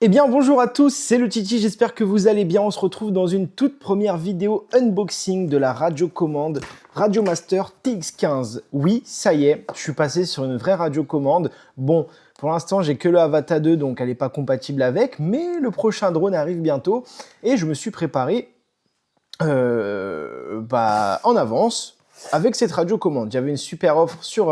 Eh bien bonjour à tous, c'est le Titi, j'espère que vous allez bien. On se retrouve dans une toute première vidéo unboxing de la radiocommande Radiomaster TX15. Oui, ça y est, je suis passé sur une vraie radiocommande. Bon, pour l'instant j'ai que le Avata 2, donc elle n'est pas compatible avec, mais le prochain drone arrive bientôt et je me suis préparé en avance avec cette radiocommande. J'avais une super offre sur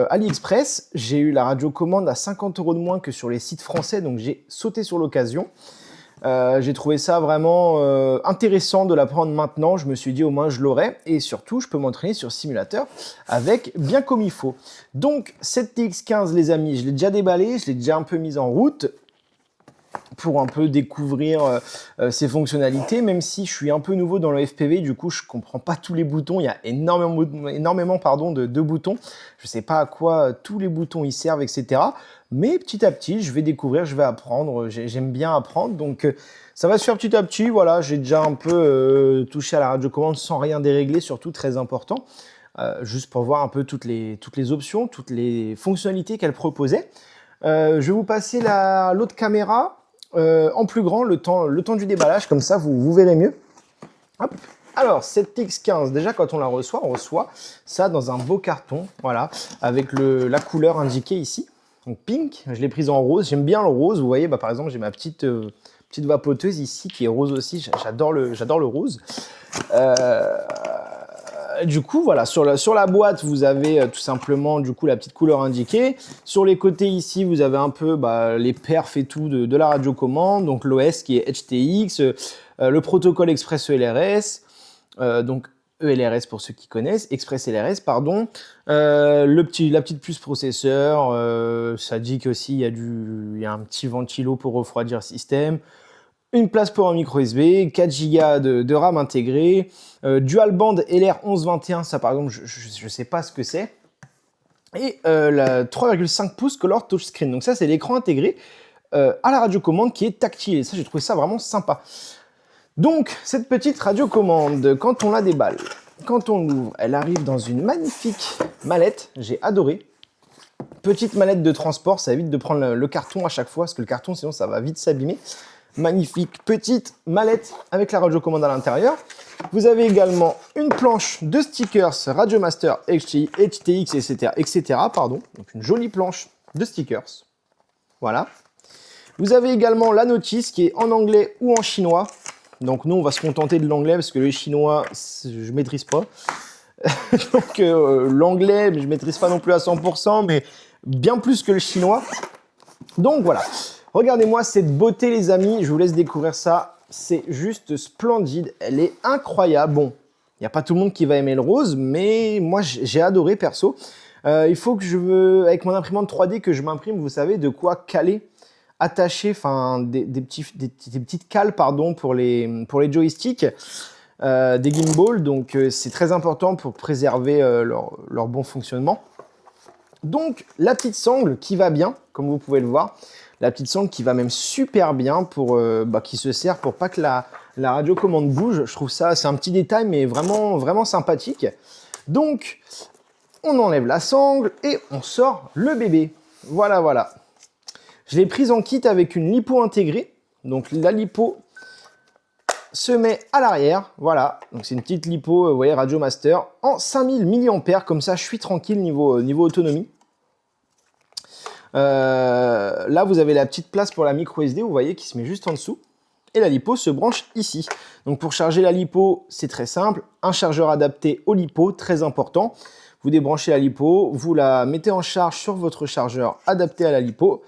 AliExpress. J'ai eu la radiocommande à 50 € de moins que sur les sites français, donc j'ai sauté sur l'occasion. J'ai trouvé ça vraiment intéressant de la prendre maintenant. Je me suis dit au moins je l'aurai et surtout je peux m'entraîner sur simulateur avec bien comme il faut. Donc cette TX15 les amis, je l'ai déjà déballée, je l'ai déjà un peu mise en route pour un peu découvrir ses fonctionnalités, même si je suis un peu nouveau dans le FPV, du coup je comprends pas tous les boutons, il y a énormément de boutons, je sais pas à quoi tous les boutons y servent, etc. Mais petit à petit, je vais découvrir, je vais apprendre, j'aime bien apprendre, donc ça va se faire petit à petit, voilà, j'ai déjà un peu touché à la radiocommande sans rien dérégler, surtout très important, juste pour voir un peu toutes les options, toutes les fonctionnalités qu'elle proposait. Je vais vous passer l'autre caméra en plus grand, le temps du déballage, comme ça vous verrez mieux. Hop. Alors, cette TX15, déjà quand on reçoit ça dans un beau carton, voilà, avec la couleur indiquée ici, donc pink. Je l'ai prise en rose, j'aime bien le rose, vous voyez, par exemple j'ai ma petite vapoteuse ici qui est rose aussi, j'adore le rose. Du coup, voilà, sur la boîte, vous avez tout simplement du coup la petite couleur indiquée. Sur les côtés ici, vous avez un peu les perfs et tout de la radiocommande. Donc l'OS qui est HTX, le protocole Express ELRS, donc ELRS pour ceux qui connaissent, Express LRS, pardon. La petite puce processeur, ça dit qu'aussi il y a un petit ventilo pour refroidir le système. Une place pour un micro USB, 4 Go de RAM intégré, dual band LR1121, ça par exemple je ne sais pas ce que c'est, et la 3,5 pouces Color Touchscreen, donc ça c'est l'écran intégré à la radiocommande qui est tactile, et ça j'ai trouvé ça vraiment sympa. Donc cette petite radiocommande, quand on la déballe, quand on l'ouvre, elle arrive dans une magnifique mallette, j'ai adoré. Petite mallette de transport, ça évite de prendre le carton à chaque fois, parce que le carton sinon ça va vite s'abîmer. Magnifique petite mallette avec la radiocommande à l'intérieur. Vous avez également une planche de stickers Radiomaster HTX, etc. Pardon. Donc une jolie planche de stickers. Voilà. Vous avez également la notice qui est en anglais ou en chinois. Donc nous, on va se contenter de l'anglais parce que le chinois, je maîtrise pas. Donc l'anglais, je maîtrise pas non plus à 100%, mais bien plus que le chinois. Donc voilà. Regardez-moi cette beauté les amis, je vous laisse découvrir ça, c'est juste splendide, elle est incroyable. Bon, il n'y a pas tout le monde qui va aimer le rose, mais moi j'ai adoré perso. Il faut que avec mon imprimante 3D que je m'imprime, vous savez, de quoi caler, attacher, enfin des petites cales pardon, pour les joysticks, des gimbals, donc c'est très important pour préserver leur bon fonctionnement. Donc la petite sangle qui va bien, comme vous pouvez le voir, la petite sangle qui va même super bien, qui se sert pour pas que la radiocommande bouge. Je trouve ça, c'est un petit détail, mais vraiment, vraiment sympathique. Donc, on enlève la sangle et on sort le bébé. Voilà, voilà. Je l'ai prise en kit avec une lipo intégrée. Donc, la lipo se met à l'arrière. Voilà. Donc, c'est une petite lipo, vous voyez, Radiomaster, en 5000 mAh. Comme ça, je suis tranquille niveau autonomie. Là, vous avez la petite place pour la micro SD, vous voyez, qui se met juste en dessous. Et la lipo se branche ici. Donc pour charger la lipo, c'est très simple. Un chargeur adapté au lipo, très important. Vous débranchez la lipo, vous la mettez en charge sur votre chargeur adapté à la lipo.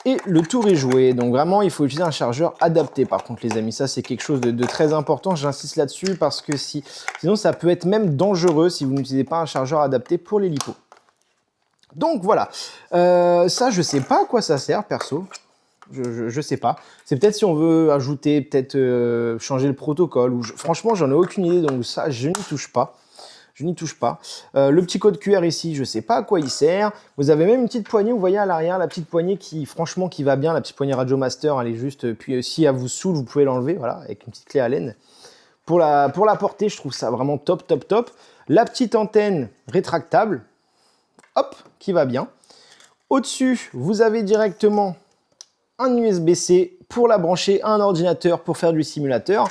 Et le tour est joué. Donc vraiment, il faut utiliser un chargeur adapté. Par contre, les amis, ça c'est quelque chose de très important. J'insiste là-dessus parce que sinon, ça peut être même dangereux si vous n'utilisez pas un chargeur adapté pour les lipos. Donc voilà, ça je sais pas à quoi ça sert perso, je sais pas. C'est peut-être si on veut ajouter, peut-être changer le protocole, ou franchement j'en ai aucune idée, donc ça je n'y touche pas. Je n'y touche pas. Le petit code QR ici, je sais pas à quoi il sert. Vous avez même une petite poignée, vous voyez à l'arrière, la petite poignée qui franchement qui va bien, la petite poignée Radiomaster, elle est juste, puis si elle vous saoule, vous pouvez l'enlever, voilà, avec une petite clé Allen. Pour la porter, je trouve ça vraiment top, top, top. La petite antenne rétractable, hop, qui va bien. Au-dessus, vous avez directement un USB-C pour la brancher à un ordinateur pour faire du simulateur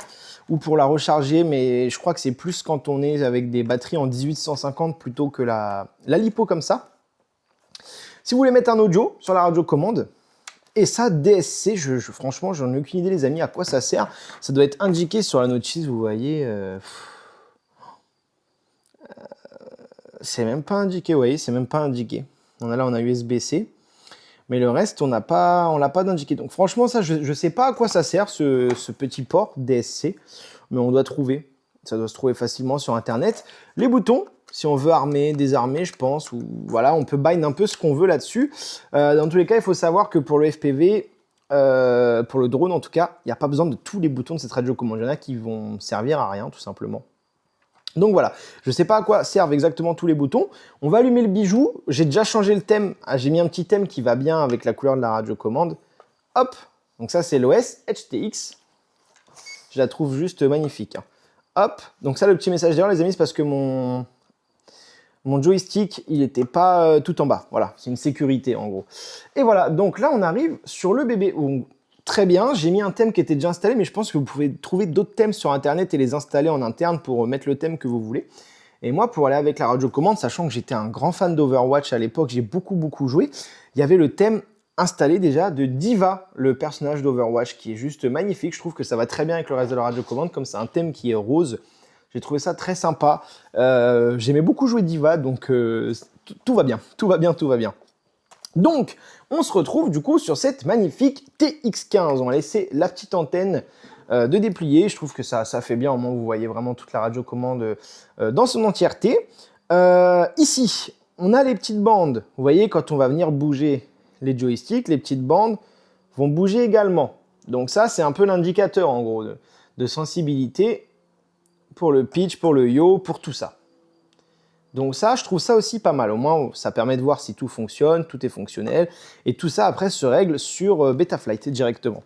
ou pour la recharger, mais je crois que c'est plus quand on est avec des batteries en 1850 plutôt que la LiPo comme ça. Si vous voulez mettre un audio sur la radiocommande, et ça, DSC, franchement, j'en ai aucune idée, les amis, à quoi ça sert. Ça doit être indiqué sur la notice, vous voyez. C'est même pas indiqué, vous voyez, c'est même pas indiqué. On a USB-C, mais le reste, on l'a pas d'indiqué. Donc franchement, ça, je sais pas à quoi ça sert, ce petit port DSC, mais on doit trouver. Ça doit se trouver facilement sur Internet. Les boutons, si on veut armer, désarmer, je pense, ou voilà, on peut bind un peu ce qu'on veut là-dessus. Dans tous les cas, il faut savoir que pour le FPV, pour le drone en tout cas, il n'y a pas besoin de tous les boutons de cette radiocommande. Il y en a qui vont servir à rien, tout simplement. Donc voilà, je ne sais pas à quoi servent exactement tous les boutons. On va allumer le bijou. J'ai déjà changé le thème. J'ai mis un petit thème qui va bien avec la couleur de la radiocommande. Hop, donc ça c'est l'OS HTX. Je la trouve juste magnifique. Hop, donc ça le petit message d'ailleurs les amis, c'est parce que mon joystick, il n'était pas tout en bas. Voilà, c'est une sécurité en gros. Et voilà, donc là on arrive sur le bébé. Très bien, j'ai mis un thème qui était déjà installé, mais je pense que vous pouvez trouver d'autres thèmes sur Internet et les installer en interne pour mettre le thème que vous voulez. Et moi, pour aller avec la radiocommande, sachant que j'étais un grand fan d'Overwatch à l'époque, j'ai beaucoup joué, il y avait le thème installé déjà de D.Va, le personnage d'Overwatch, qui est juste magnifique. Je trouve que ça va très bien avec le reste de la radiocommande, comme c'est un thème qui est rose. J'ai trouvé ça très sympa. J'aimais beaucoup jouer D.Va, donc tout va bien, tout va bien, tout va bien. Donc, on se retrouve du coup sur cette magnifique TX15. On va laisser la petite antenne de déplier. Je trouve que ça fait bien, au moins vous voyez vraiment toute la radiocommande dans son entièreté. Ici, on a les petites bandes. Vous voyez, quand on va venir bouger les joysticks, les petites bandes vont bouger également. Donc ça, c'est un peu l'indicateur en gros de sensibilité pour le pitch, pour le yaw, pour tout ça. Donc ça, je trouve ça aussi pas mal. Au moins, ça permet de voir si tout fonctionne, tout est fonctionnel. Et tout ça, après, se règle sur Betaflight directement.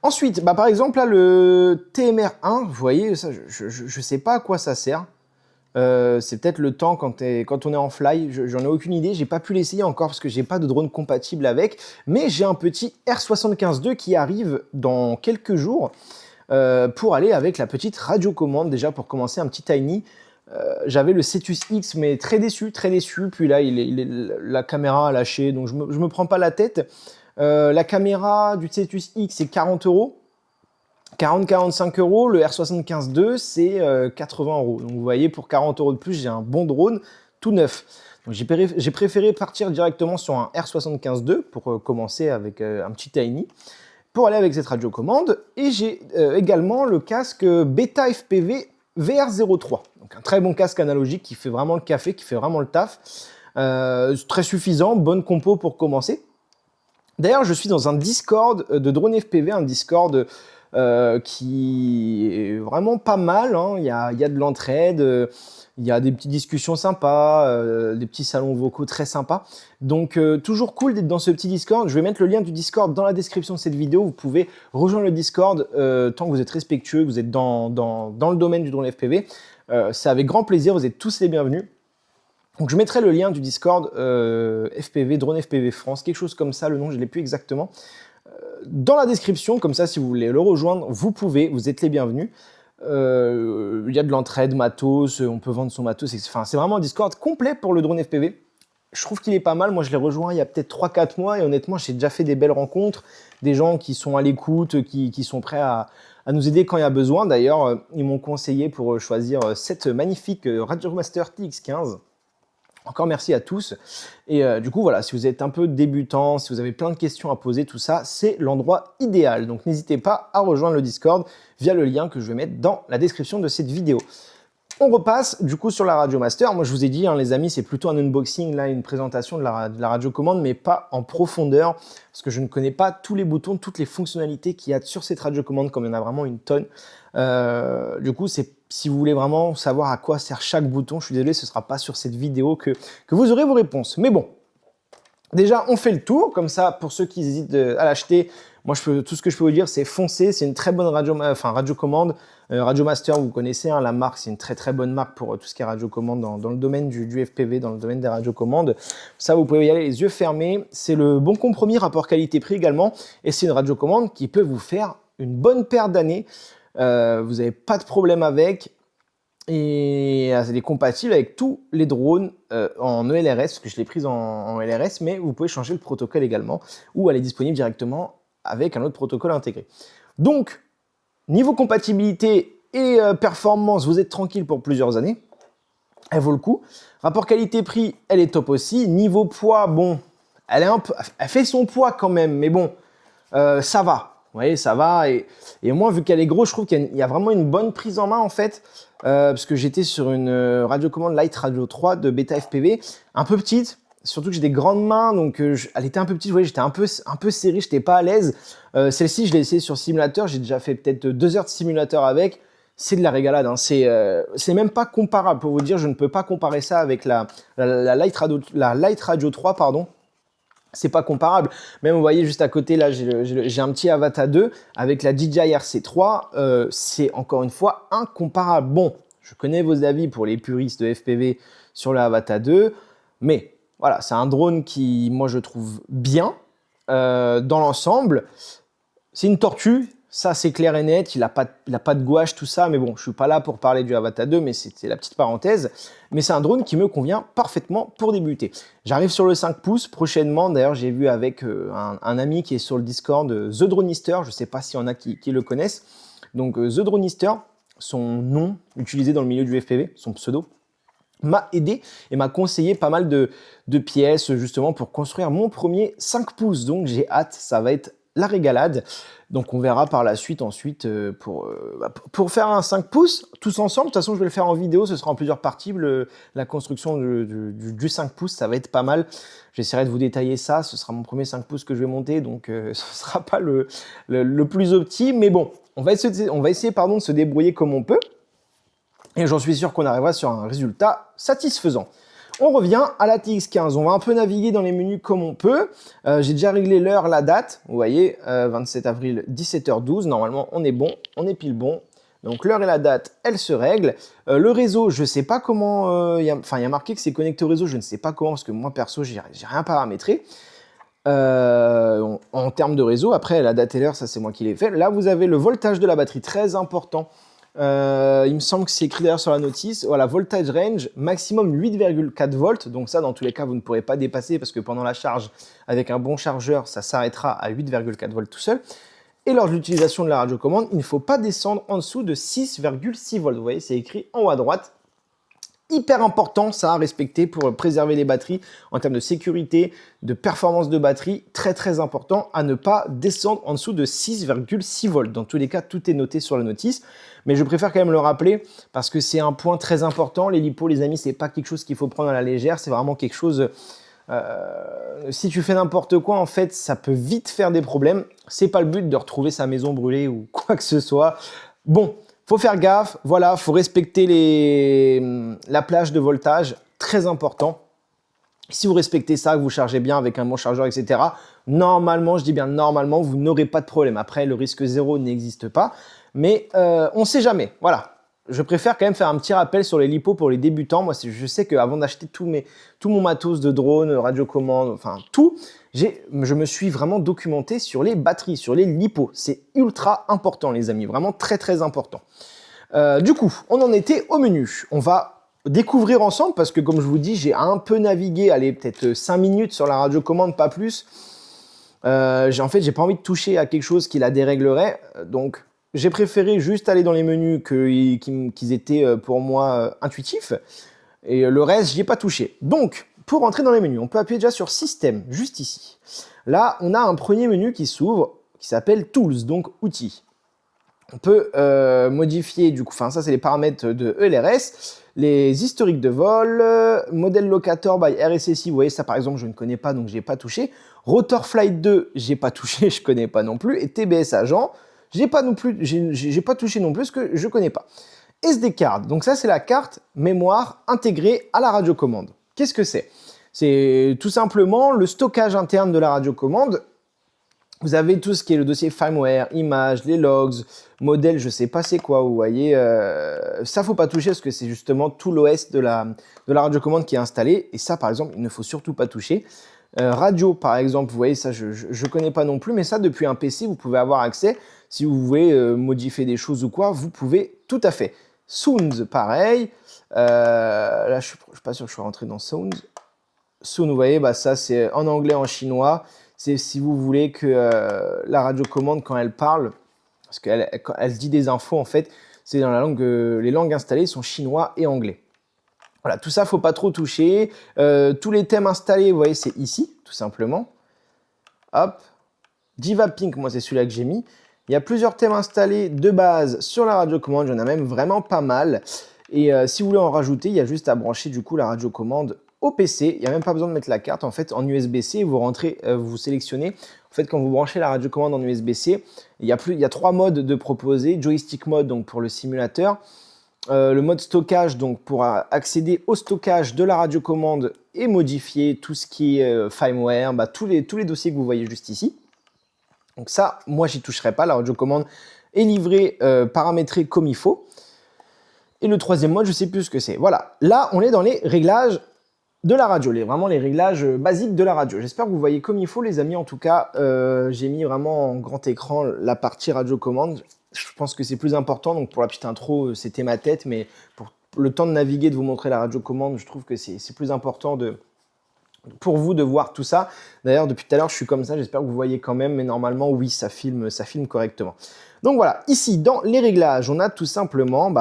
Ensuite, par exemple, là, le TMR1, vous voyez, ça, je sais pas à quoi ça sert. C'est peut-être le temps quand on est en fly. J'en ai aucune idée. J'ai pas pu l'essayer encore parce que j'ai pas de drone compatible avec. Mais j'ai un petit R75-2 qui arrive dans quelques jours pour aller avec la petite radiocommande. Déjà, pour commencer, un petit Tiny. J'avais le Cetus X, mais très déçu. Puis là, la caméra a lâché, donc je me prends pas la tête. La caméra du Cetus X, c'est 40 €. 40-45 €. Le R75-2, c'est 80 €. Donc vous voyez, pour 40 € de plus, j'ai un bon drone tout neuf. Donc j'ai préféré partir directement sur un R75-2 pour commencer avec un petit Tiny, pour aller avec cette radiocommande. Et j'ai également le casque Beta FPV VR03. Donc un très bon casque analogique qui fait vraiment le café, qui fait vraiment le taf. Très suffisant, bonne compo pour commencer. D'ailleurs, je suis dans un Discord de drone FPV, un Discord qui est vraiment pas mal. Hein. Il y a de l'entraide, il y a des petites discussions sympas, des petits salons vocaux très sympas. Donc toujours cool d'être dans ce petit Discord. Je vais mettre le lien du Discord dans la description de cette vidéo. Vous pouvez rejoindre le Discord tant que vous êtes respectueux, que vous êtes dans le domaine du drone FPV. C'est avec grand plaisir, vous êtes tous les bienvenus. Donc je mettrai le lien du Discord FPV, Drone FPV France, quelque chose comme ça, le nom je ne l'ai plus exactement, dans la description. Comme ça, si vous voulez le rejoindre, vous pouvez, vous êtes les bienvenus. Il y a de l'entraide, matos, on peut vendre son matos, c'est vraiment un Discord complet pour le drone FPV. Je trouve qu'il est pas mal. Moi, je l'ai rejoint il y a peut-être 3-4 mois et honnêtement, j'ai déjà fait des belles rencontres, des gens qui sont à l'écoute, qui sont prêts à nous aider quand il y a besoin. D'ailleurs, ils m'ont conseillé pour choisir cette magnifique Radiomaster TX15. Encore merci à tous. Et du coup, voilà, si vous êtes un peu débutant, si vous avez plein de questions à poser, tout ça, c'est l'endroit idéal. Donc n'hésitez pas à rejoindre le Discord via le lien que je vais mettre dans la description de cette vidéo. On repasse du coup sur la Radiomaster. Moi, je vous ai dit, hein, les amis, c'est plutôt un unboxing, là, une présentation de la radiocommande, mais pas en profondeur, parce que je ne connais pas tous les boutons, toutes les fonctionnalités qu'il y a sur cette radiocommande, comme il y en a vraiment une tonne. Du coup, si vous voulez vraiment savoir à quoi sert chaque bouton, je suis désolé, ce ne sera pas sur cette vidéo que vous aurez vos réponses. Mais bon, Déjà, on fait le tour, comme ça, pour ceux qui hésitent à l'acheter, moi, tout ce que je peux vous dire, c'est foncez, c'est une très bonne radiocommande. Radiomaster, vous connaissez, hein, la marque, c'est une très très bonne marque pour tout ce qui est radiocommande dans le domaine du FPV, dans le domaine des radiocommandes. Ça, vous pouvez y aller les yeux fermés. C'est le bon compromis, rapport qualité-prix également, et c'est une radiocommande qui peut vous faire une bonne paire d'années. Vous n'avez pas de problème avec. Et elle est compatible avec tous les drones en ELRS, parce que je l'ai prise en LRS, mais vous pouvez changer le protocole également, ou elle est disponible directement avec un autre protocole intégré. Donc, niveau compatibilité et performance, vous êtes tranquille pour plusieurs années. Elle vaut le coup. Rapport qualité-prix, elle est top aussi. Niveau poids, bon, elle fait son poids quand même, mais bon, ça va. Vous voyez, ça va. Et moi, vu qu'elle est grosse, je trouve qu'il y a vraiment une bonne prise en main, en fait. Parce que j'étais sur une radiocommande Light Radio 3 de Beta FPV, un peu petite. Surtout que j'ai des grandes mains, donc elle était un peu petite. Vous voyez, j'étais un peu serré, j'étais pas à l'aise. Celle-ci, je l'ai essayée sur simulateur. J'ai déjà fait peut-être 2 heures de simulateur avec. C'est de la régalade. Hein. C'est même pas comparable. Pour vous dire, je ne peux pas comparer ça avec la Light Radio 3, pardon. C'est pas comparable. Même, vous voyez, juste à côté, là, j'ai un petit Avata 2 avec la DJI RC3. C'est encore une fois incomparable. Bon, je connais vos avis pour les puristes de FPV sur le Avata 2, mais voilà, c'est un drone qui, moi, je trouve bien dans l'ensemble. C'est une tortue. Ça, c'est clair et net, il n'a pas de gouache, tout ça, mais bon, je ne suis pas là pour parler du Avata 2, mais c'est la petite parenthèse. Mais c'est un drone qui me convient parfaitement pour débuter. J'arrive sur le 5 pouces prochainement, d'ailleurs, j'ai vu avec un ami qui est sur le Discord, The Dronister, je ne sais pas s'il y en a qui le connaissent. Donc, The Dronister, son nom utilisé dans le milieu du FPV, son pseudo, m'a aidé et m'a conseillé pas mal de pièces, justement, pour construire mon premier 5 pouces. Donc, j'ai hâte, ça va être la régalade. Donc on verra par la suite ensuite pour faire un 5 pouces tous ensemble. De toute façon, je vais le faire en vidéo, ce sera en plusieurs parties. La construction du 5 pouces, ça va être pas mal. J'essaierai de vous détailler ça. Ce sera mon premier 5 pouces que je vais monter, donc ce sera pas le plus opti. Mais bon, on va essayer de se débrouiller comme on peut. Et j'en suis sûr qu'on arrivera sur un résultat satisfaisant. On revient à la TX15, on va un peu naviguer dans les menus comme on peut. J'ai déjà réglé l'heure, la date, vous voyez, 27 avril, 17h12, normalement on est bon, on est pile bon. Donc l'heure et la date, elles se règlent. Le réseau, je ne sais pas comment, il y a marqué que c'est connecté au réseau, je ne sais pas comment, parce que moi perso, j'ai rien paramétré. En termes de réseau, après la date et l'heure, ça c'est moi qui l'ai fait. Là, vous avez le voltage de la batterie, très important. Il me semble que c'est écrit d'ailleurs sur la notice. Voilà, voltage range, maximum 8,4 volts. Donc ça, dans tous les cas, vous ne pourrez pas dépasser parce que pendant la charge, avec un bon chargeur, ça s'arrêtera à 8,4 volts tout seul. Et lors de l'utilisation de la radiocommande, il ne faut pas descendre en dessous de 6,6 volts. Vous voyez, c'est écrit en haut à droite. Hyper important, ça à respecter pour préserver les batteries en termes de sécurité, de performance de batterie. Très très important à ne pas descendre en dessous de 6,6 volts. Dans tous les cas, tout est noté sur la notice. Mais je préfère quand même le rappeler parce que c'est un point très important. Les lipos, les amis, c'est pas quelque chose qu'il faut prendre à la légère. C'est vraiment quelque chose... si tu fais n'importe quoi, en fait, ça peut vite faire des problèmes. C'est pas le but de retrouver sa maison brûlée ou quoi que ce soit. Bon, faut faire gaffe. Voilà, faut respecter la plage de voltage. Très important. Si vous respectez ça, que vous chargez bien avec un bon chargeur, etc., normalement, je dis bien normalement, vous n'aurez pas de problème. Après, le risque zéro n'existe pas. Mais on ne sait jamais. Voilà. Je préfère quand même faire un petit rappel sur les lipos pour les débutants. Moi, je sais qu'avant d'acheter tout mon matos de drone, radiocommande, enfin tout, je me suis vraiment documenté sur les batteries, sur les lipos. C'est ultra important, les amis. Vraiment très, très important. Du coup, on en était au menu. On va découvrir ensemble parce que, comme je vous dis, j'ai un peu navigué, allez, peut-être 5 minutes sur la radiocommande, pas plus. En fait, j'ai pas envie de toucher à quelque chose qui la déréglerait. Donc, j'ai préféré juste aller dans les menus qu'ils étaient pour moi intuitifs. Et le reste, j'y ai pas touché. Donc, pour entrer dans les menus, on peut appuyer déjà sur Système, juste ici. Là, on a un premier menu qui s'ouvre, qui s'appelle Tools, donc Outils. On peut modifier, du coup, enfin ça c'est les paramètres de ELRS, les historiques de vol, modèle locator by RSSI, vous voyez ça par exemple je ne connais pas donc je n'ai pas touché. Rotor Flight 2, j'ai pas touché, je connais pas non plus. Et TBS Agent, j'ai pas touché non plus parce que je connais pas. SD card, donc ça c'est la carte mémoire intégrée à la radiocommande. Qu'est-ce que c'est? C'est tout simplement le stockage interne de la radiocommande. Vous avez tout ce qui est le dossier firmware, images, les logs, modèles, je sais pas c'est quoi, vous voyez. Ça, faut pas toucher parce que c'est justement tout l'OS de la radiocommande qui est installé. Et ça, par exemple, il ne faut surtout pas toucher. Radio, par exemple, vous voyez, ça, je connais pas non plus, mais ça, depuis un PC, vous pouvez avoir accès. Si vous voulez modifier des choses ou quoi, vous pouvez tout à fait. Sounds, pareil. Là, je suis pas sûr que je suis rentré dans Sounds. Soon, vous voyez, bah, ça, c'est en anglais, en chinois. C'est si vous voulez que la radiocommande, quand elle parle, parce quand elle dit des infos, en fait, c'est dans la langue, les langues installées sont chinois et anglais. Voilà, tout ça, faut pas trop toucher. Tous les thèmes installés, vous voyez, c'est ici, tout simplement. Hop. Diva Pink, moi, c'est celui-là que j'ai mis. Il y a plusieurs thèmes installés de base sur la radiocommande. Il y en a même vraiment pas mal. Et si vous voulez en rajouter, il y a juste à brancher, du coup, la radiocommande au PC. Il n'y a même pas besoin de mettre la carte. En fait, en USB-C, vous rentrez, vous sélectionnez. En fait, quand vous branchez la radiocommande en USB-C, il y a 3 modes de proposer. Joystick mode, donc pour le simulateur. Le mode stockage, donc pour accéder au stockage de la radiocommande et modifier tout ce qui est firmware, bah, tous les dossiers que vous voyez juste ici. Donc ça, moi, j'y toucherai pas. La radiocommande est livrée, paramétrée comme il faut. Et le troisième mode, je sais plus ce que c'est. Voilà, là, on est dans les réglages de la radio, vraiment les réglages basiques de la radio. J'espère que vous voyez comme il faut, les amis. En tout cas, j'ai mis vraiment en grand écran la partie radiocommande. Je pense que c'est plus important. Donc pour la petite intro, c'était ma tête, mais pour le temps de naviguer, de vous montrer la radiocommande, je trouve que c'est plus important pour vous de voir tout ça. D'ailleurs, depuis tout à l'heure, je suis comme ça. J'espère que vous voyez quand même, mais normalement, oui, ça filme correctement. Donc voilà, ici, dans les réglages, on a tout simplement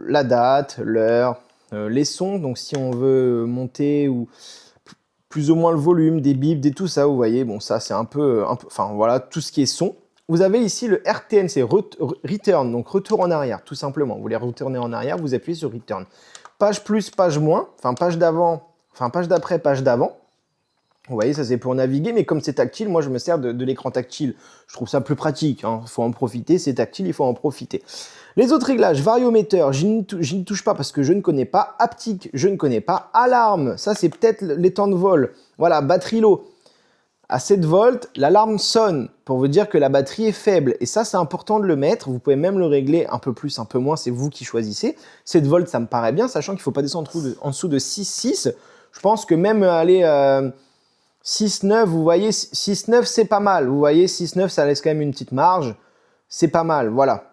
la date, l'heure, les sons. Donc si on veut monter ou plus ou moins le volume, des bips, tout ça, vous voyez, bon, ça, c'est un peu, enfin voilà, tout ce qui est son. Vous avez ici le RTN, c'est Return, donc retour en arrière, tout simplement. Vous voulez retourner en arrière, vous appuyez sur Return. Page plus, page moins, enfin page d'avant, enfin page d'après, page d'avant. Vous voyez, ça c'est pour naviguer, mais comme c'est tactile, moi je me sers de l'écran tactile. Je trouve ça plus pratique, il faut en profiter, c'est tactile, il faut en profiter. Les autres réglages, variomètre, j'y ne touche pas parce que je ne connais pas. Haptique, je ne connais pas. Alarme, ça c'est peut-être les temps de vol. Voilà, batterie low. À 7 volts, l'alarme sonne pour vous dire que la batterie est faible. Et ça, c'est important de le mettre. Vous pouvez même le régler un peu plus, un peu moins, c'est vous qui choisissez. 7 volts, ça me paraît bien, sachant qu'il ne faut pas descendre en dessous de 6,6. Je pense que même aller 6,9, vous voyez, 6,9, c'est pas mal. Vous voyez, 6,9, ça laisse quand même une petite marge. C'est pas mal, voilà.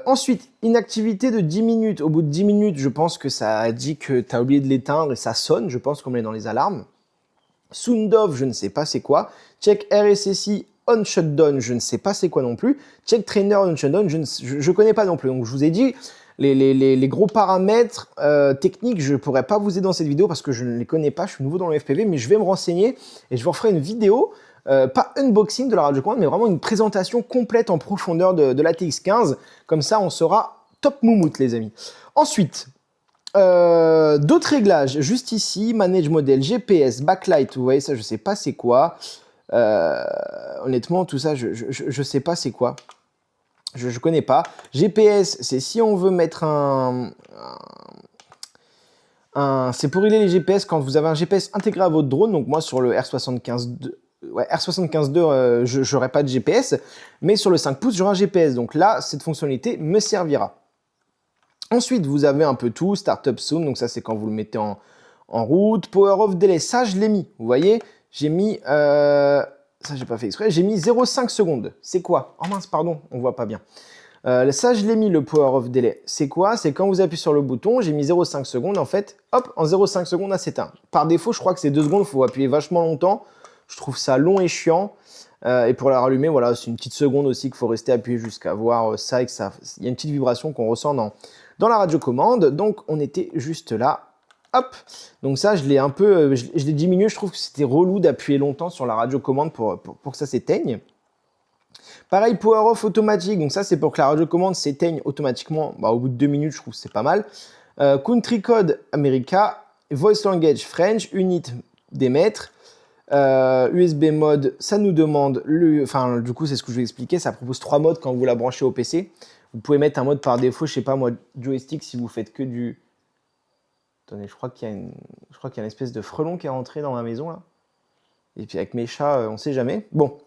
Ensuite, inactivité de 10 minutes. Au bout de 10 minutes, je pense que ça dit que tu as oublié de l'éteindre et ça sonne, je pense, comme on est dans les alarmes. Sound off, je ne sais pas c'est quoi. Check RSSI on shutdown, je ne sais pas c'est quoi non plus. Check trainer on shutdown, je ne connais pas non plus. Donc je vous ai dit, les gros paramètres techniques, je ne pourrais pas vous aider dans cette vidéo parce que je ne les connais pas, je suis nouveau dans le FPV, mais je vais me renseigner et je vous referai une vidéo, pas unboxing de la radiocommande, mais vraiment une présentation complète en profondeur de la TX15. Comme ça, on sera top moumoute, les amis. Ensuite, d'autres réglages, juste ici, manage modèle, GPS, backlight, vous voyez ça, je sais pas c'est quoi. Honnêtement, tout ça, je sais pas c'est quoi. Je connais pas. GPS, c'est si on veut mettre c'est pour régler les GPS quand vous avez un GPS intégré à votre drone. Donc moi, sur le R75 2, j'aurai pas de GPS, mais sur le 5 pouces, j'aurai un GPS. Donc là, cette fonctionnalité me servira. Ensuite, vous avez un peu tout, Startup Soon, donc ça c'est quand vous le mettez en route. Power Off Delay, ça je l'ai mis, vous voyez, j'ai mis, ça j'ai pas fait exprès, j'ai mis 0,5 secondes. C'est quoi? Oh mince, pardon, on voit pas bien. Ça je l'ai mis le Power Off Delay. C'est quoi? C'est quand vous appuyez sur le bouton, j'ai mis 0,5 secondes, en fait, hop, en 0,5 secondes, ça s'éteint. Par défaut, je crois que c'est 2 secondes, il faut appuyer vachement longtemps. Je trouve ça long et chiant. Et pour la rallumer, voilà, c'est une petite seconde aussi qu'il faut rester appuyé jusqu'à voir ça et que ça. Il y a une petite vibration qu'on ressent dans la radiocommande. Donc on était juste là. Hop. Donc ça, je l'ai un peu, je l'ai diminué. Je trouve que c'était relou d'appuyer longtemps sur la radiocommande pour que ça s'éteigne. Pareil, power off automatique. Donc ça, c'est pour que la radiocommande s'éteigne automatiquement. Au bout de 2 minutes, je trouve que c'est pas mal. Country code America, voice language French, unit d'émettre. USB mode, ça nous demande du coup c'est ce que je vais expliquer, ça propose 3 modes quand vous la branchez au PC. Vous pouvez mettre un mode par défaut, je sais pas moi, joystick si vous faites que du... Attendez, je crois qu'il y a une espèce de frelon qui est rentré dans ma maison, là. Et puis avec mes chats, on sait jamais. Bon.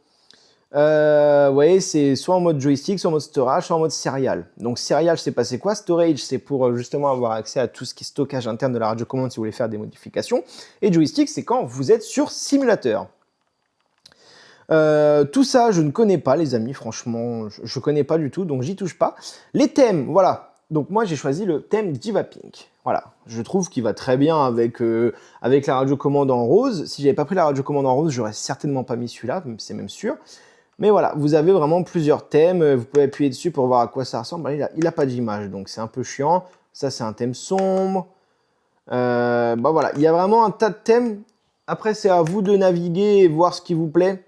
Vous voyez, c'est soit en mode joystick, soit en mode storage, soit en mode serial. Donc serial, c'est passé quoi? Storage, c'est pour justement avoir accès à tout ce qui est stockage interne de la radiocommande si vous voulez faire des modifications. Et joystick, c'est quand vous êtes sur simulateur. Tout ça, je ne connais pas, les amis, franchement, je ne connais pas du tout, donc j'y touche pas. Les thèmes, voilà. Donc moi, j'ai choisi le thème Diva Pink. Voilà, je trouve qu'il va très bien avec la radiocommande en rose. Si j'avais pas pris la radiocommande en rose, j'aurais certainement pas mis celui-là, c'est même sûr. Mais voilà, vous avez vraiment plusieurs thèmes. Vous pouvez appuyer dessus pour voir à quoi ça ressemble. Il a pas d'image, donc c'est un peu chiant. Ça, c'est un thème sombre. Bah voilà, il y a vraiment un tas de thèmes. Après, c'est à vous de naviguer et voir ce qui vous plaît.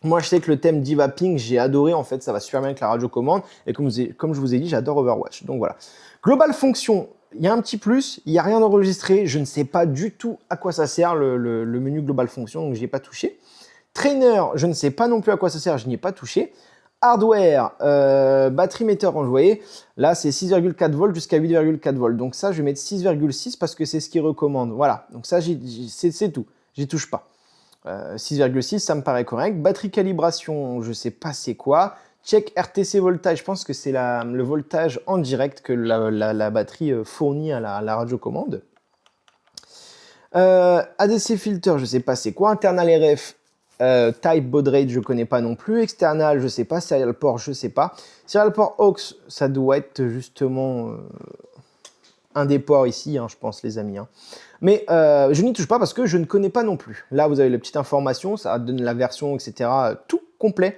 Moi, je sais que le thème Diva Pink, j'ai adoré. En fait, ça va super bien avec la radiocommande. Et comme je vous ai dit, j'adore Overwatch. Donc voilà. Global Fonction, il y a un petit plus. Il n'y a rien d'enregistré. Je ne sais pas du tout à quoi ça sert le menu Global Fonction. Donc, je n'y ai pas touché. Trainer, je ne sais pas non plus à quoi ça sert, je n'y ai pas touché. Hardware, batterie metteur, vous voyez, là c'est 6,4 volts jusqu'à 8,4 volts. Donc ça, je vais mettre 6,6 parce que c'est ce qu'il recommande. Voilà, donc ça, c'est tout, j'y touche pas. 6,6, ça me paraît correct. Batterie calibration, je sais pas c'est quoi. Check RTC voltage, je pense que c'est le voltage en direct que la batterie fournit à la radiocommande. ADC filter, je sais pas c'est quoi. Internal RF, type baud rate, je connais pas non plus. External, je sais pas. Serial port, je sais pas. Serial port aux, ça doit être justement un des ports ici, hein, je pense, les amis. Hein. Mais je n'y touche pas parce que je ne connais pas non plus. Là, vous avez les petites informations, ça donne la version, etc. Tout complet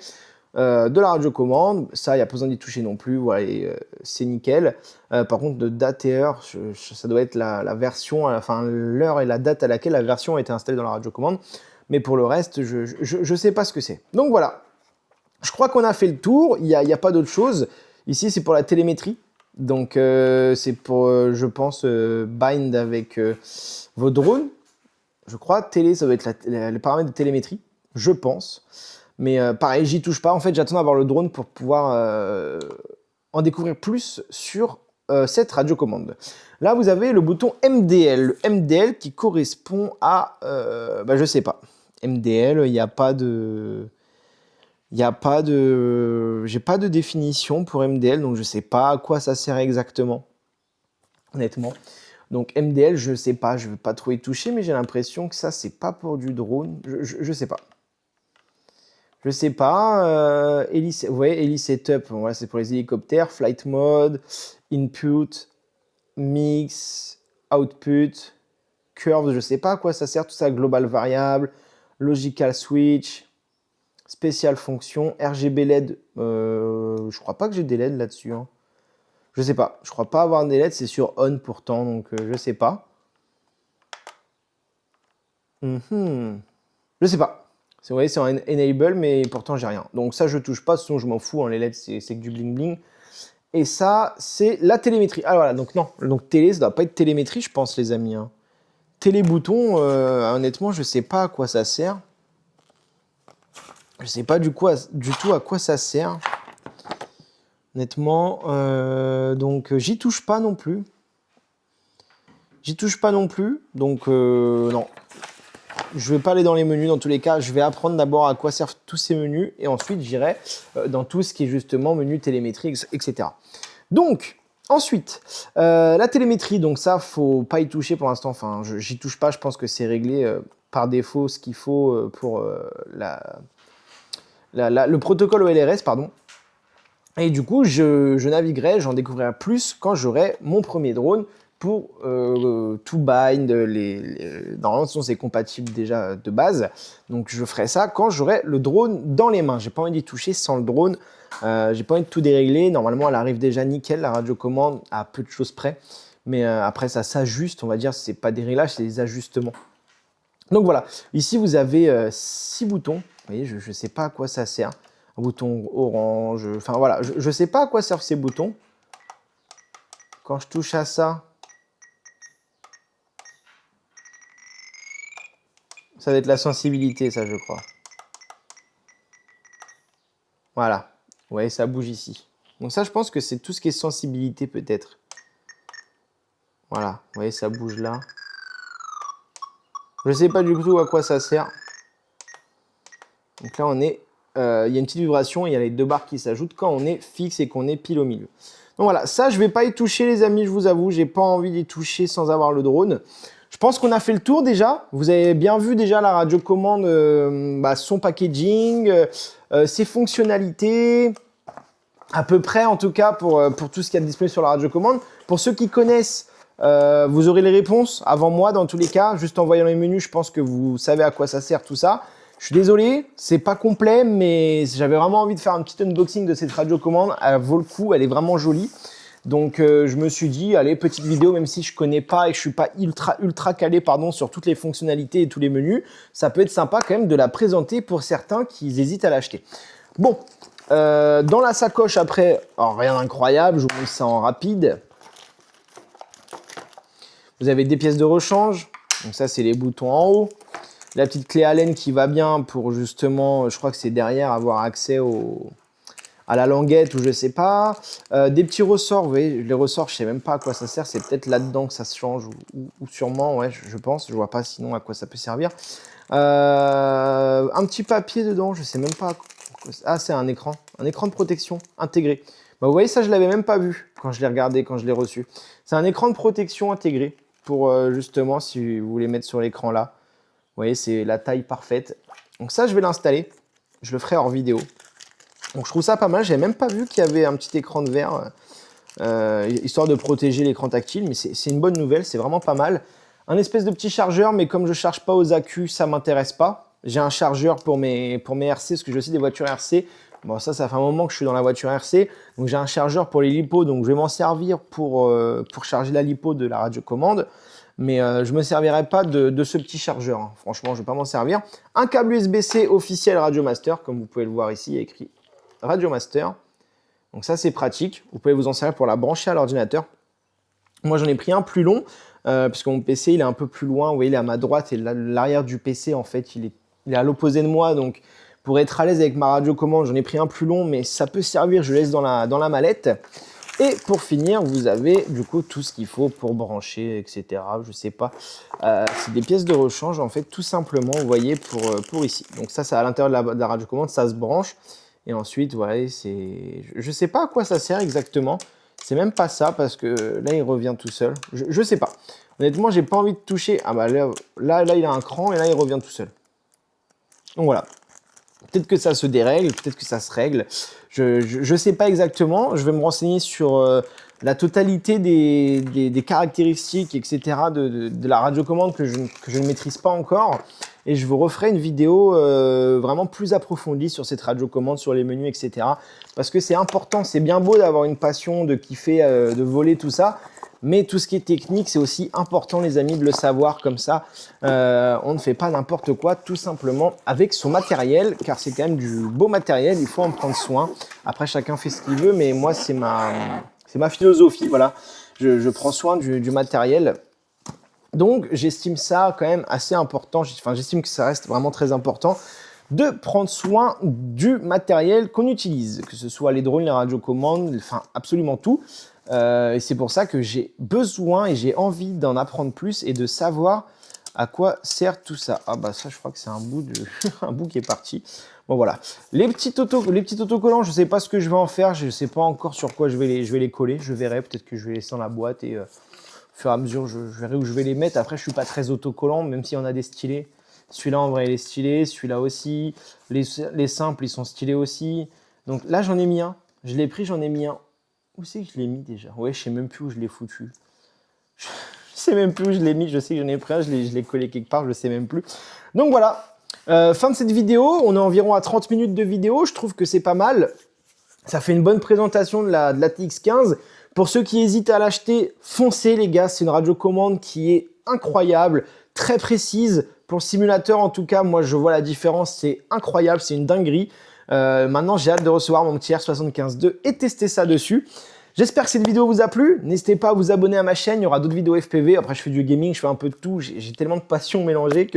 de la radiocommande. Ça, il n'y a pas besoin d'y toucher non plus. Voilà, c'est nickel. Par contre, de date et heure, ça doit être la version, enfin l'heure et la date à laquelle la version a été installée dans la radiocommande. Mais pour le reste, je ne sais pas ce que c'est. Donc voilà, je crois qu'on a fait le tour. Il n'y a pas d'autre chose. Ici, c'est pour la télémétrie. Donc c'est pour, je pense, bind avec vos drones. Je crois, télé, ça doit être les paramètres de télémétrie. Je pense. Mais pareil, j'y touche pas. En fait, j'attends d'avoir le drone pour pouvoir en découvrir plus sur cette radiocommande. Là, vous avez le bouton MDL. Le MDL qui correspond à... je sais pas. MDL, il n'y a pas de... J'ai pas de définition pour MDL, donc je sais pas à quoi ça sert exactement, honnêtement. Donc MDL, je sais pas, je vais pas trop y toucher, mais j'ai l'impression que ça, c'est pas pour du drone. Je sais pas. Je sais pas. Vous voyez, Heli Setup, voilà, c'est pour les hélicoptères. Flight Mode, Input, Mix, Output, Curve, je sais pas à quoi ça sert. Tout ça, Global Variable, Logical Switch, Spécial Fonction, RGB LED. Je crois pas que j'ai des LED là-dessus. Hein. Je sais pas. Je crois pas avoir des LED. C'est sur On pourtant, donc je sais pas. Je sais pas. Vous voyez, c'est en enable, mais pourtant j'ai rien. Donc ça, je touche pas, sinon je m'en fous. Hein, les LED, c'est que du bling bling. Et ça, c'est la télémétrie. Ah voilà, donc non. Donc télé, ça doit pas être télémétrie, je pense, les amis. Hein. Télébouton, honnêtement, je sais pas à quoi ça sert. Je sais pas du tout à quoi ça sert. Honnêtement, donc j'y touche pas non plus. J'y touche pas non plus, donc non. Je vais pas aller dans les menus dans tous les cas. Je vais apprendre d'abord à quoi servent tous ces menus et ensuite j'irai dans tout ce qui est justement menu télémétrie, etc. Donc ensuite, la télémétrie, donc ça faut pas y toucher pour l'instant. Enfin, j'y touche pas. Je pense que c'est réglé par défaut ce qu'il faut pour le protocole OLRS, pardon. Et du coup, je naviguerai, j'en découvrirai plus quand j'aurai mon premier drone pour tout bind. Normalement, c'est compatible déjà de base. Donc, je ferai ça quand j'aurai le drone dans les mains. J'ai pas envie d'y toucher sans le drone. J'ai pas envie de tout dérégler. Normalement, elle arrive déjà nickel, la radiocommande, à peu de choses près. Mais après, ça s'ajuste, on va dire. C'est pas des réglages, c'est des ajustements. Donc voilà. Ici, vous avez 6 boutons. Vous voyez, je sais pas à quoi ça sert. Un bouton orange, enfin voilà, je sais pas à quoi servent ces boutons. Quand je touche à ça, ça va être la sensibilité, ça je crois. Voilà, ouais, ça bouge ici. Donc ça, je pense que c'est tout ce qui est sensibilité peut-être. Voilà, vous voyez, ça bouge là. Je ne sais pas du tout à quoi ça sert. Donc là, on est, il y a une petite vibration, il y a les deux barres qui s'ajoutent quand on est fixe et qu'on est pile au milieu. Donc voilà, ça, je ne vais pas y toucher, les amis, je vous avoue. Je n'ai pas envie d'y toucher sans avoir le drone. Je pense qu'on a fait le tour déjà. Vous avez bien vu déjà la radiocommande, son packaging, ses fonctionnalités, à peu près en tout cas pour tout ce qu'il y a de disponible sur la radiocommande. Pour ceux qui connaissent, vous aurez les réponses avant moi dans tous les cas. Juste en voyant les menus, je pense que vous savez à quoi ça sert tout ça. Je suis désolé, c'est pas complet, mais j'avais vraiment envie de faire un petit unboxing de cette radiocommande. Elle vaut le coup, elle est vraiment jolie. Donc je me suis dit, allez, petite vidéo, même si je connais pas et que je suis pas ultra calé sur toutes les fonctionnalités et tous les menus, ça peut être sympa quand même de la présenter pour certains qui hésitent à l'acheter. Bon, dans la sacoche après, alors rien d'incroyable, je vous mets ça en rapide. Vous avez des pièces de rechange, donc ça c'est les boutons en haut. La petite clé Allen qui va bien pour justement, je crois que c'est derrière, avoir accès à la languette ou je sais pas. Des petits ressorts, vous voyez, les ressorts, je sais même pas à quoi ça sert. C'est peut-être là-dedans que ça se change ou sûrement, ouais, je pense. Je vois pas sinon à quoi ça peut servir. Un petit papier dedans, je sais même pas. Ah, c'est un écran de protection intégré. Bah, vous voyez, ça, je l'avais même pas vu quand je l'ai regardé, quand je l'ai reçu. C'est un écran de protection intégré pour justement, si vous voulez mettre sur l'écran là. Vous voyez, c'est la taille parfaite. Donc ça, je vais l'installer. Je le ferai hors vidéo. Donc je trouve ça pas mal. J'avais même pas vu qu'il y avait un petit écran de verre, histoire de protéger l'écran tactile. Mais c'est une bonne nouvelle, c'est vraiment pas mal. Un espèce de petit chargeur, mais comme je charge pas aux accus, ça m'intéresse pas. J'ai un chargeur pour mes RC, parce que j'ai aussi des voitures RC. Bon, ça fait un moment que je suis dans la voiture RC. Donc j'ai un chargeur pour les lipos, donc je vais m'en servir pour charger la lipo de la radiocommande. Mais je ne me servirai pas de ce petit chargeur. Hein. Franchement, je ne vais pas m'en servir. Un câble USB-C officiel Radiomaster, comme vous pouvez le voir ici, il y a écrit Radiomaster. Donc ça, c'est pratique. Vous pouvez vous en servir pour la brancher à l'ordinateur. Moi, j'en ai pris un plus long, puisque mon PC, il est un peu plus loin. Vous voyez, il est à ma droite et l'arrière du PC, en fait, il est à l'opposé de moi. Donc, pour être à l'aise avec ma radiocommande, j'en ai pris un plus long, mais ça peut servir. Je le laisse dans la mallette. Et pour finir, vous avez du coup tout ce qu'il faut pour brancher, etc. Je sais pas. C'est des pièces de rechange, en fait, tout simplement, vous voyez, pour ici. Donc ça, c'est à l'intérieur de la radiocommande, ça se branche. Et ensuite, voilà, je sais pas à quoi ça sert exactement. C'est même pas ça, parce que là, il revient tout seul. Je sais pas. Honnêtement, j'ai pas envie de toucher. Ah bah là, il a un cran, et là, il revient tout seul. Donc voilà. Peut-être que ça se dérègle, peut-être que ça se règle. Je ne sais pas exactement. Je vais me renseigner sur la totalité des caractéristiques, etc. de la radiocommande que je ne maîtrise pas encore. Et je vous referai une vidéo vraiment plus approfondie sur cette radiocommande, sur les menus, etc. Parce que c'est important, c'est bien beau d'avoir une passion, de kiffer, de voler, tout ça. Mais tout ce qui est technique, c'est aussi important, les amis, de le savoir comme ça. On ne fait pas n'importe quoi, tout simplement, avec son matériel, car c'est quand même du beau matériel, il faut en prendre soin. Après, chacun fait ce qu'il veut, mais moi, c'est ma philosophie, voilà. Je prends soin du matériel. Donc, j'estime ça quand même assez important. Enfin, j'estime que ça reste vraiment très important de prendre soin du matériel qu'on utilise, que ce soit les drones, les radiocommandes, enfin, absolument tout. Et c'est pour ça que j'ai besoin et j'ai envie d'en apprendre plus et de savoir à quoi sert tout ça. Ah bah ça, je crois que c'est un bout qui est parti. Bon voilà, les petits autocollants, je ne sais pas ce que je vais en faire, je ne sais pas encore sur quoi je vais les coller. Je verrai, peut-être que je vais les laisser dans la boîte et au fur et à mesure, je verrai où je vais les mettre. Après, je suis pas très autocollant, même s'il y en a des stylés. Celui-là, en vrai, il est stylé, celui-là aussi. Les simples, ils sont stylés aussi. Donc là, j'en ai mis un. Je l'ai pris, j'en ai mis un. Où c'est que je l'ai mis déjà? Ouais, je sais même plus où je l'ai foutu. Je sais même plus où je l'ai mis. Je sais que j'en ai pris un, je l'ai collé quelque part, je sais même plus. Donc voilà, fin de cette vidéo. On est environ à 30 minutes de vidéo. Je trouve que c'est pas mal. Ça fait une bonne présentation de la TX15. Pour ceux qui hésitent à l'acheter, foncez les gars. C'est une radiocommande qui est incroyable, très précise. Pour le simulateur, en tout cas, moi je vois la différence. C'est incroyable, c'est une dinguerie. Maintenant, j'ai hâte de recevoir mon petit R75-2 et tester ça dessus. J'espère que cette vidéo vous a plu. N'hésitez pas à vous abonner à ma chaîne. Il y aura d'autres vidéos FPV. Après, je fais du gaming, je fais un peu de tout. J'ai tellement de passion mélangée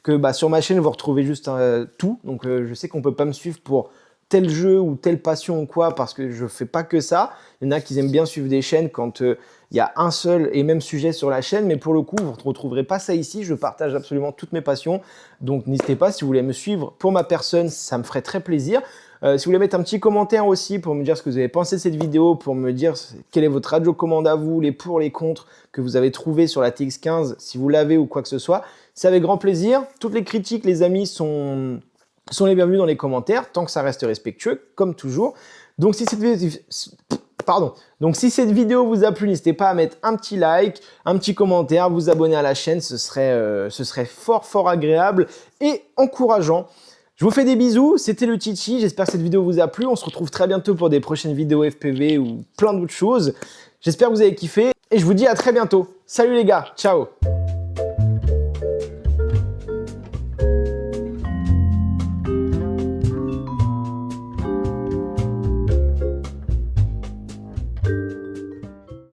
que sur ma chaîne, vous retrouvez juste tout. Donc, je sais qu'on peut pas me suivre pour tel jeu ou telle passion ou quoi, parce que je fais pas que ça. Il y en a qui aiment bien suivre des chaînes quand il y a un seul et même sujet sur la chaîne, mais pour le coup, vous ne retrouverez pas ça ici. Je partage absolument toutes mes passions. Donc n'hésitez pas, si vous voulez me suivre pour ma personne, ça me ferait très plaisir. Si vous voulez mettre un petit commentaire aussi pour me dire ce que vous avez pensé de cette vidéo, pour me dire quelle est votre radiocommande à vous, les pour, les contre que vous avez trouvé sur la TX15, si vous l'avez ou quoi que ce soit, c'est avec grand plaisir. Toutes les critiques, les amis, sont les bienvenus dans les commentaires, tant que ça reste respectueux, comme toujours. Donc si cette vidéo vous a plu, n'hésitez pas à mettre un petit like, un petit commentaire, vous abonner à la chaîne, ce serait fort agréable et encourageant. Je vous fais des bisous, c'était le Chichi, j'espère que cette vidéo vous a plu. On se retrouve très bientôt pour des prochaines vidéos FPV ou plein d'autres choses. J'espère que vous avez kiffé et je vous dis à très bientôt. Salut les gars, ciao!